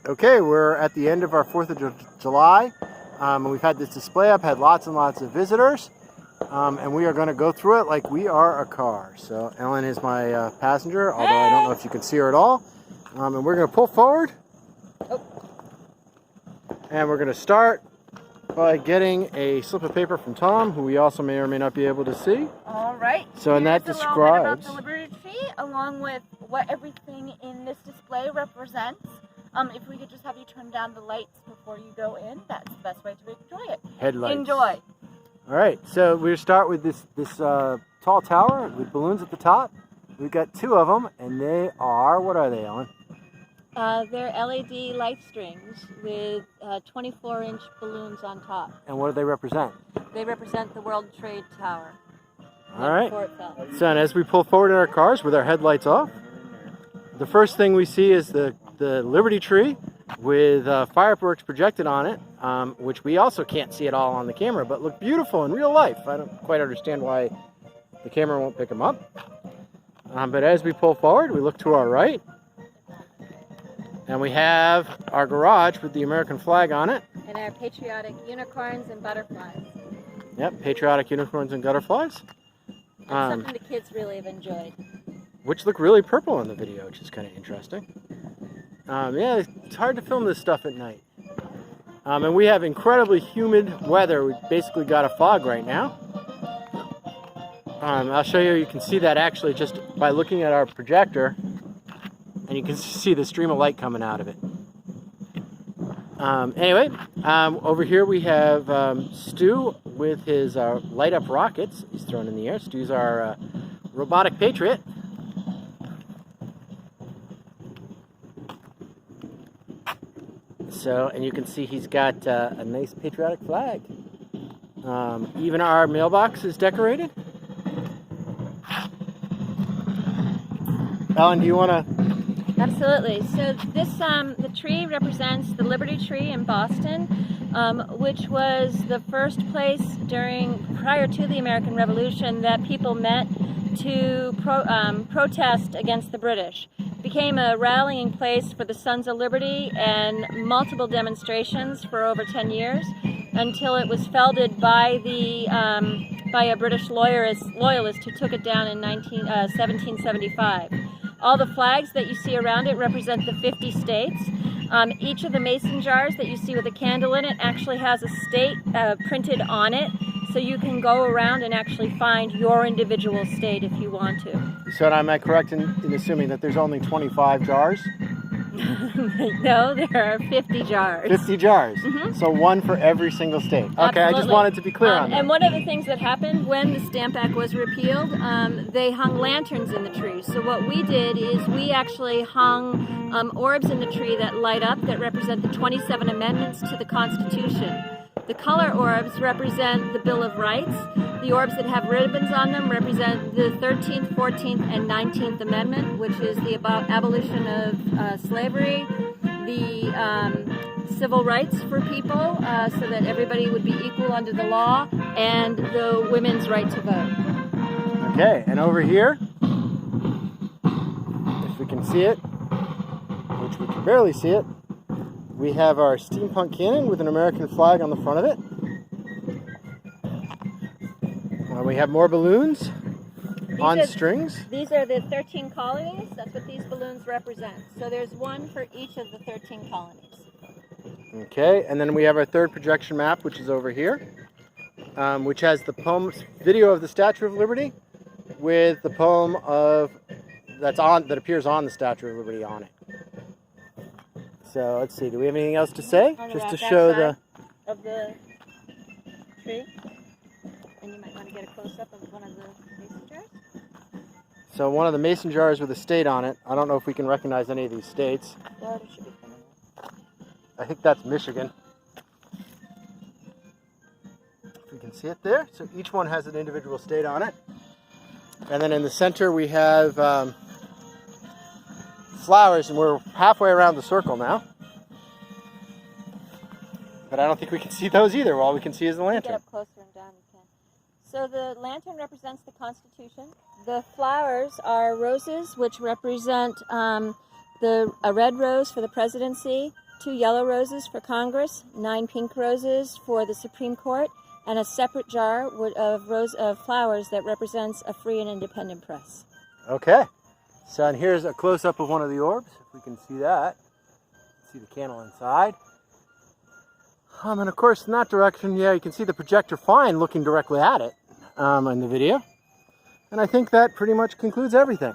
Okay, we're at the end of our 4th of July. And we've had this display up, had lots and lots of visitors. And we are going to go through it like we are a car. So Ellen is my passenger, although I don't know if you can see her at all. And we're going to pull forward. Oh. And we're going to start by getting a slip of paper from Tom, who we also may or may not be able to see. All right. So, and that describes describes a little bit about the Liberty Tree, along with what everything in this display represents. If we could just have you turn down the lights before you go in, that's the best way to enjoy it. Headlights. Enjoy. All right, so we'll start with this tall tower with balloons at the top. We've got 2 of them, and they are, what are they, Ellen? They're LED light strings with 24-inch balloons on top. And what do they represent? They represent the World Trade Tower. All right. Before it fell. So, and as we pull forward in our cars with our headlights off, the first thing we see is the Liberty Tree with fireworks projected on it, which we also can't see at all on the camera, but look beautiful in real life. I don't quite understand why the camera won't pick them up. But as we pull forward, we look to our right, and we have our garage with the American flag on it. And our patriotic unicorns and butterflies. Yep, patriotic unicorns and butterflies. That's something the kids really have enjoyed. Which look really purple in the video, which is kind of interesting. Yeah, it's hard to film this stuff at night. And we have incredibly humid weather. We've basically got a fog right now. I'll show you, you can see that actually just by looking at our projector. And you can see the stream of light coming out of it. Anyway, over here we have Stu with his light up rockets. He's thrown in the air. Stu's our robotic patriot. So, and you can see he's got a nice patriotic flag. Even our mailbox is decorated. Ellen, do you want to? Absolutely. So this, the tree represents the Liberty Tree in Boston, which was the first place prior to the American Revolution that people met to protest against the British. It became a rallying place for the Sons of Liberty and multiple demonstrations for over 10 years until it was felled by a British loyalist who took it down in 1775. All the flags that you see around it represent the 50 states. Each of the mason jars that you see with a candle in it actually has a state printed on it, so you can go around and actually find your individual state if you want to. So am I correct in assuming that there's only 25 jars? No, there are 50 jars. 50 jars. Mm-hmm. So one for every single state. Okay, Absolutely. I just wanted to be clear on that. And one of the things that happened when the Stamp Act was repealed, they hung lanterns in the tree. So what we did is we actually hung orbs in the tree that light up that represent the 27 amendments to the Constitution. The color orbs represent the Bill of Rights. The orbs that have ribbons on them represent the 13th, 14th, and 19th Amendment, which is the abolition of slavery, the civil rights for people, so that everybody would be equal under the law, and the women's right to vote. Okay, and over here, if we can see it, which we can barely see it, we have our steampunk cannon with an American flag on the front of it. We have more balloons on strings. These are the 13 colonies. That's what these balloons represent. So there's one for each of the 13 colonies. Okay, and then we have our third projection map, which is over here, which has the poem video of the Statue of Liberty with the poem that appears on the Statue of Liberty on it. So let's see, do we have anything else to say? Just to show of the tree. And you might want to get a close-up of one of the mason jars. So one of the mason jars with a state on it. I don't know if we can recognize any of these states. Florida should be coming up. I think that's Michigan. If we can see it there. So each one has an individual state on it. And then in the center we have flowers, and we're halfway around the circle now. But I don't think we can see those either. All we can see is the lantern. Get up closer and down you can. So the lantern represents the Constitution. The flowers are roses, which represent a red rose for the presidency, 2 yellow roses for Congress, 9 pink roses for the Supreme Court, and a separate jar of flowers that represents a free and independent press. Okay. So and here's a close-up of one of the orbs, if we can see that. See the candle inside. And of course, in that direction, yeah, you can see the projector fine looking directly at it in the video. And I think that pretty much concludes everything.